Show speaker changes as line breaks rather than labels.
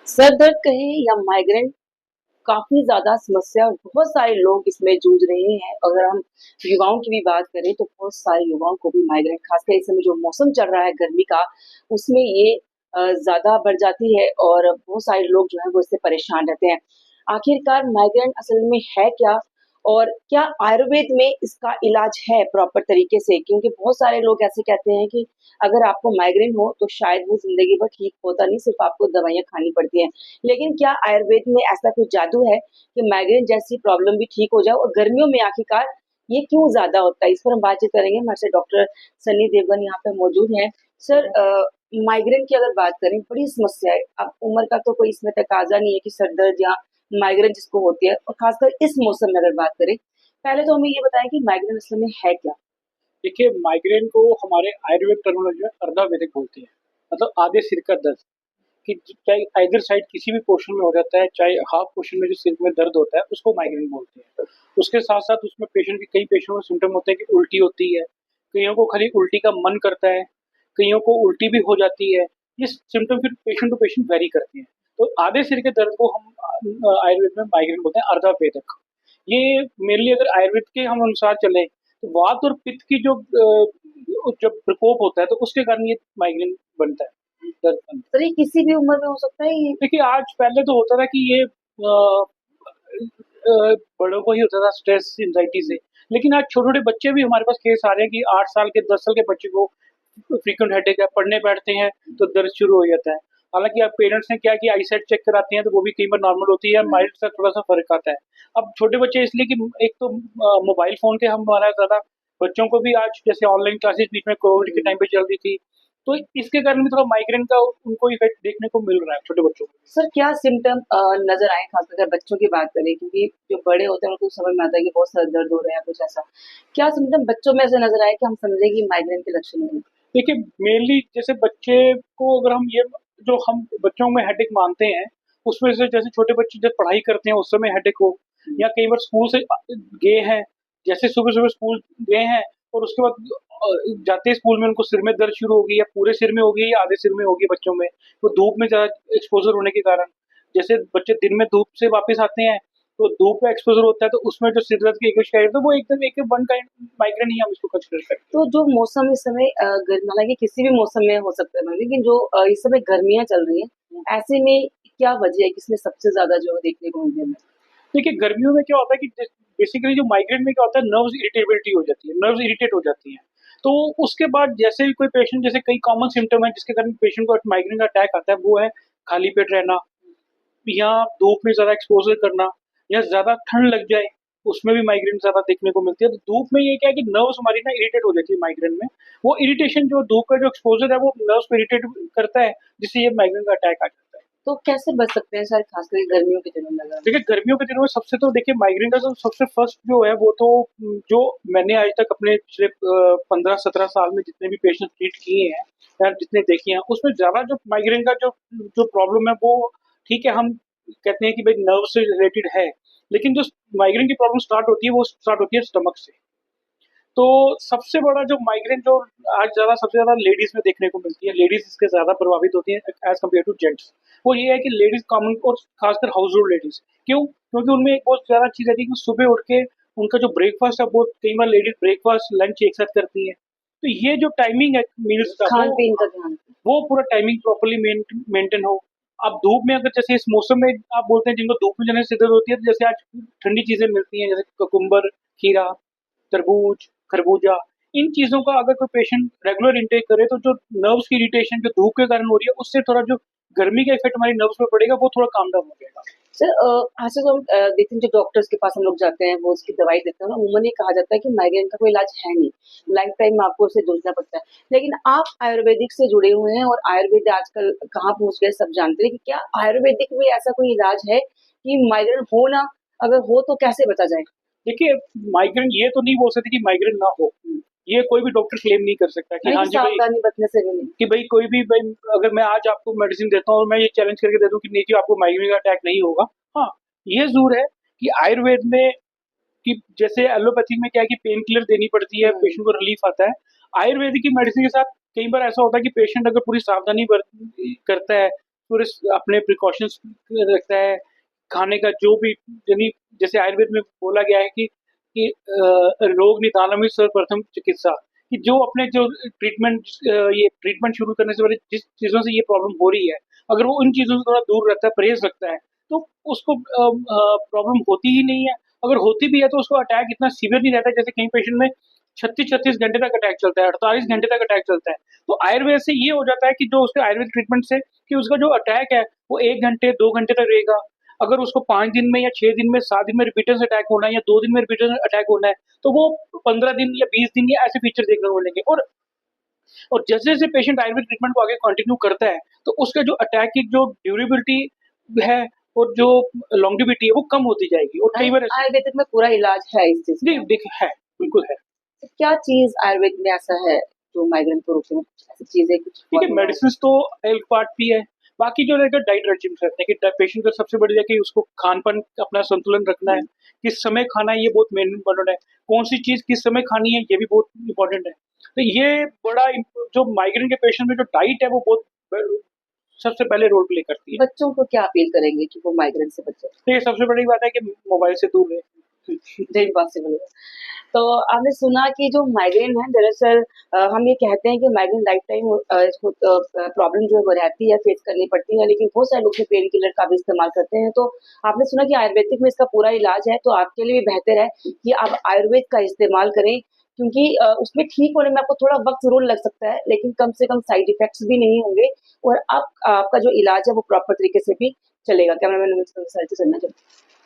Sir दर्द कहें या माइग्रेन काफ़ी ज़्यादा समस्या और बहुत सारे लोग इसमें जूझ रहे हैं। अगर हम युवाओं की भी बात करें तो बहुत सारे युवाओं को भी माइग्रेन ख़ासकर इस समय जो मौसम चल रहा है गर्मी का, उसमें ये ज़्यादा बढ़ जाती है और बहुत सारे लोग जो हैं वो इससे परेशान रहते हैं। आखिरकार माइग्रेन असल में है क्या? और क्या आयुर्वेद में इसका इलाज है प्रॉपर तरीके से? क्योंकि बहुत सारे लोग ऐसे कहते हैं कि अगर आपको माइग्रेन हो तो शायद वो ज़िंदगी भर ठीक होता नहीं, सिर्फ़ आपको दवाइयाँ खानी पड़ती हैं। लेकिन क्या आयुर्वेद में ऐसा कोई जादू है कि माइग्रेन जैसी प्रॉब्लम भी ठीक हो जाए और गर्मियों में आखिरकार ये क्यों ज़्यादा होता है? इस पर हम बातचीत करेंगे। हमारे साथ डॉक्टर सन्नी देवगन यहाँ पे मौजूद हैं। सर माइग्रेन की अगर बात करें बड़ी समस्या है। अब उम्र का तो कोई इसमें तकाज़ा नहीं है कि सर दर्द या माइग्रेन जिसको होती है और ख़ासकर इस मौसम में अगर बात करें, पहले तो हमें ये बताएँ कि माइग्रेन असल में है क्या?
देखिए, माइग्रेन को हमारे आयुर्वेद टर्मिनोलॉजी में अर्धावैदिक बोलते हैं। मतलब आधे सिर का दर्द, कि चाहे आइदर साइड किसी भी पोर्शन में हो जाता है, चाहे हाफ पोर्शन में जो सिर में दर्द होता है, उसको माइग्रेन बोलते हैं। उसके साथ-साथ उसमें पेशेंट के कई पेशेंट में सिम्पटम होते हैं कि उल्टी होती है, कइयों को खाली उल्टी का मन करता है, कइयों को उल्टी भी हो जाती है। ये सिम्पटम फिर पेशेंट टू पेशेंट वैरी करते हैं। तो आधे सिर के दर्द को हम आयुर्वेद में माइग्रेन बोलते हैं, अर्धावेदक। ये मेनली अगर आयुर्वेद के हम अनुसार चलें, तो वात और पित्त की जो जब प्रकोप होता है, तो उसके कारण ये माइग्रेन बनता है, दर्द बनता है।
सर ये किसी भी उम्र में हो सकता है ये?
देखिए, आज पहले तो होता था कि ये बड़ों को ही होता था स्ट्रेस, एंग्ज़ायटी से। लेकिन आज छोटे-छोटे बच्चे भी हमारे पास केस आ रहे हैं कि 8 साल के, 10 साल के बच्चे को फ्रीक्वेंट हेडेक है, पढ़ने बैठते हैं तो दर्द शुरू हो जाता है। हालाँकि अब पेरेंट्स ने क्या किया, आईसाइट चेक कराते हैं तो वो भी कई बार नॉर्मल होती है, माइल्ड सा थोड़ा-सा फ़र्क आता है। अब छोटे बच्चे इसलिए कि एक तो मोबाइल फ़ोन के हमारा ज़्यादा, बच्चों को भी आज जैसे ऑनलाइन क्लासेस बीच में कोविड के टाइम पे चल रही थी, तो इसके कारण भी थोड़ा माइग्रेन का उनको इफ़ेक्ट देखने को मिल रहा है छोटे बच्चों को।
सर क्या सिम्पटम नज़र आए खासकर अगर बच्चों की बात करें क्योंकि जो बड़े होते हैं उनको समझ में आता है कि बहुत सर दर्द हो रहा है या कुछ ऐसा। क्या सिम्पटम बच्चों में ऐसे नज़र आए कि हम समझे कि माइग्रेन के लक्षण हैं?
देखिए, मेनली जैसे बच्चे को अगर हम ये जो हम बच्चों में हेडेक मानते हैं, उसमें से जैसे छोटे बच्चे जब पढ़ाई करते हैं उस समय हेडेक हो, या कई बार स्कूल से गए हैं, जैसे सुबह-सुबह स्कूल गए हैं और उसके बाद जाते ही स्कूल में उनको सिर में दर्द शुरू हो गई, या पूरे सिर में हो गई या आधे सिर में हो गई बच्चों में, वो धूप में ज़्यादा एक्सपोज़र होने के कारण। जैसे बच्चे दिन में धूप से वापस आते हैं, तो धूप का एक्सपोज़र होता है, तो उसमें जो सिर दर्द की एक शिकायत है, वो एकदम एक वन काइंड माइग्रेन ही हम इसको कंसीडर करते हैं।
तो जो मौसम इस समय हालाँकि किसी भी मौसम में हो सकता है लेकिन जो इस समय गर्मियाँ चल रही हैं, ऐसे में क्या वजह है कि इसमें सबसे ज़्यादा जो है देखने को मिल रहा है?
देखिए, गर्मियों में क्या होता है कि बेसिकली जो माइग्रेन में क्या होता है, नर्व्स इरिटेबिलिटी हो जाती है, नर्व्स इरिटेट हो जाती हैं। तो उसके बाद जैसे ही कोई पेशेंट, जैसे कई कॉमन सिम्पटम है जिसके कारण पेशेंट को माइग्रेन का अटैक आता है, वो है खाली पेट रहना, या धूप में ज़्यादा एक्सपोज़र करना, या ज़्यादा ठंड लग जाए, उसमें भी माइग्रेन ज़्यादा देखने को मिलती है। तो धूप में ये क्या है कि नर्व्स हमारी ना इरिटेट हो जाती है माइग्रेन में। वो इरिटेशन, जो धूप का जो एक्सपोज़र है वो नर्व्स को इरिटेट करता है, जिससे ये माइग्रेन का अटैक आ जाता है।
तो कैसे बच सकते हैं सर खासकर गर्मियों के दिनों में अगर
देखिए, गर्मियों के दिनों में सबसे तो देखिए माइग्रेन का जो सबसे फर्स्ट जो है वो तो जो मैंने आज तक अपने पिछले 15-17 साल में जितने भी पेशेंट ट्रीट किए हैं या जितने देखे हैं, उसमें ज़्यादा जो माइग्रेन का जो जो प्रॉब्लम है वो, ठीक है, हम कहते हैं कि भाई नर्व से रिलेटेड है, लेकिन जो माइग्रेन की प्रॉब्लम स्टार्ट होती है वो स्टार्ट होती है स्टमक से। तो सबसे बड़ा जो माइग्रेन जो आज ज़्यादा सबसे ज़्यादा लेडीज़ में देखने को मिलती है, लेडीज़ इससे ज़्यादा प्रभावित होती हैं एज़ कम्पेयर टू जेंट्स। वो ये है कि लेडीज़ कॉमन और खासकर हाउस होल्ड लेडीज़। क्यों? क्योंकि उनमें एक बहुत ज़्यादा चीज़ रहती है कि सुबह उठ के उनका जो ब्रेकफ़ास्ट है, वो कई बार लेडीज़ ब्रेकफ़ास्ट, लंच एक साथ करती हैं। तो ये जो टाइमिंग है मील्स का,
खान-पीन का ध्यान रखें?
वो पूरा टाइमिंग प्रॉपर्ली मेंटेन हो। अब धूप में अगर जैसे इस मौसम में आप बोलते हैं जिनको धूप में जाने से दिक्कत होती है, तो जैसे आज ठंडी चीज़ें मिलती हैं, जैसे कुकुम्बर, खीरा, तरबूज, खरबूजा, इन चीज़ों का अगर कोई पेशेंट रेगुलर इंटेक करे, तो जो नर्व्स की इरिटेशन जो धूप के कारण हो रही है, उससे थोड़ा जो गर्मी का इफ़ेक्ट हमारी नर्व्स पे पड़ेगा, वो थोड़ा काम डाउन हो जाएगा।
सर ऐसे तो हम देखते हैं जो डॉक्टर्स के पास हम लोग जाते हैं वो उसकी दवाई देते हैं ना अमूमन ये कहा जाता है कि माइग्रेन का कोई इलाज है नहीं, लाइफ टाइम में आपको उससे जूझना पड़ता है। लेकिन आप आयुर्वेदिक से जुड़े हुए हैं और आयुर्वेद आजकल कहाँ पहुँच गए सब जानते हैं कि क्या आयुर्वेदिक में ऐसा कोई इलाज है कि माइग्रेन हो ना, अगर हो तो कैसे बचा जाए?
देखिए, माइग्रेन ये तो नहीं बोल सकते कि माइग्रेन ना हो। ये कोई भी डॉक्टर क्लेम नहीं कर सकता कि
यानी
हाँ
कि
जी भई,
सावधानी बरतने से भी नहीं।
कि भई कोई भी भई अगर मैं आज आपको मेडिसिन देता हूँ और मैं ये चैलेंज करके दे दूँ कि नहीं जी आपको माइग्रेन का अटैक नहीं होगा। हाँ, ये ज़रूर है कि आयुर्वेद में, कि जैसे एलोपैथी में क्या है कि पेन किलर देनी पड़ती है, पेशेंट को रिलीफ आता है। आयुर्वेदिक की मेडिसिन के साथ कई बार ऐसा होता है कि पेशेंट अगर पूरी सावधानी करता है, पूरे अपने प्रिकॉशंस रखता है, खाने का जो भी यानी जैसे आयुर्वेद में बोला गया है कि रोग निदानम ही सर्वप्रथम चिकित्सा, कि जो अपने जो ये ट्रीटमेंट शुरू करने से पहले जिस चीज़ों से ये प्रॉब्लम हो रही है, अगर वो उन चीज़ों से थोड़ा दूर रहता है, परहेज़ रखता है, तो उसको प्रॉब्लम होती ही नहीं है। अगर होती भी है तो उसको अटैक इतना सीवियर नहीं रहता है, जैसे कई पेशेंट में 36-36 घंटे तक अटैक चलता है, 48 घंटे तक अटैक चलता है। तो आयुर्वेद से ये हो जाता है कि जो उसके आयुर्वेद ट्रीटमेंट से कि उसका जो अटैक है, वो 1 घंटे, 2 घंटे तक रहेगा। अगर उसको 5 दिन में या 6 दिन में, 7 दिन में रिपीटेड अटैक होना है या 2 दिन में रिपीटेड अटैक होना है, तो वो 15 दिन या 20 दिन या ऐसे फीचर देखने को मिलेंगे। और जैसे-जैसे पेशेंट आयुर्वेद ट्रीटमेंट को आगे कंटिन्यू करता है, तो उसका जो अटैक की जो ड्यूरेबिलिटी है और जो लॉन्गेविटी है, वो कम होती जाएगी। और कई बार ऐसे
आयुर्वेदिक में पूरा इलाज है इस चीज़
जी,
का।
देखिए है, बिल्कुल है।
तो क्या चीज़ आयुर्वेद में ऐसा है जो माइग्रेन को रोके? ऐसी चीज़ें कुछ
ठीक है,
फॉर्मूला हो?
मेडिसिन्स तो एक पार्ट भी है। बाकी जो रहेगा डाइट रेजिम रहते हैं कि पेशेंट का सबसे बड़ी है कि उसको खान-पान अपना संतुलन रखना है, किस समय खाना है ये बहुत मेन इम्पोर्टेंट है। कौन-सी चीज़ किस समय खानी है ये भी बहुत इम्पोर्टेंट है। तो ये बड़ा जो माइग्रेन के पेशेंट में जो डाइट है वो बहुत सबसे पहले रोल प्ले करती है।
बच्चों को क्या अपील करेंगे कि वो माइग्रेन से बचें?
तो ये सबसे बड़ी बात है कि मोबाइल से दूर रहें।
जो इम्पॉसिबल है। तो आपने सुना कि जो माइग्रेन है दरअसल हम ये कहते हैं कि माइग्रेन लाइफ टाइम प्रॉब्लम जो है वो रहती है, फेस करनी पड़ती है, लेकिन बहुत सारे लोग जो पेन किलर का भी इस्तेमाल करते हैं। तो आपने सुना कि आयुर्वेदिक में इसका पूरा इलाज है, तो आपके लिए भी बेहतर है कि आप आयुर्वेद का इस्तेमाल करें क्योंकि उसमें ठीक होने में आपको थोड़ा वक़्त ज़रूर लग सकता है, लेकिन कम से कम साइड इफ़ेक्ट्स भी नहीं होंगे और आपका जो इलाज है वो प्रॉपर तरीके से भी चलेगा। कैमरामैन नमित सर से सुनना चाहूँगी।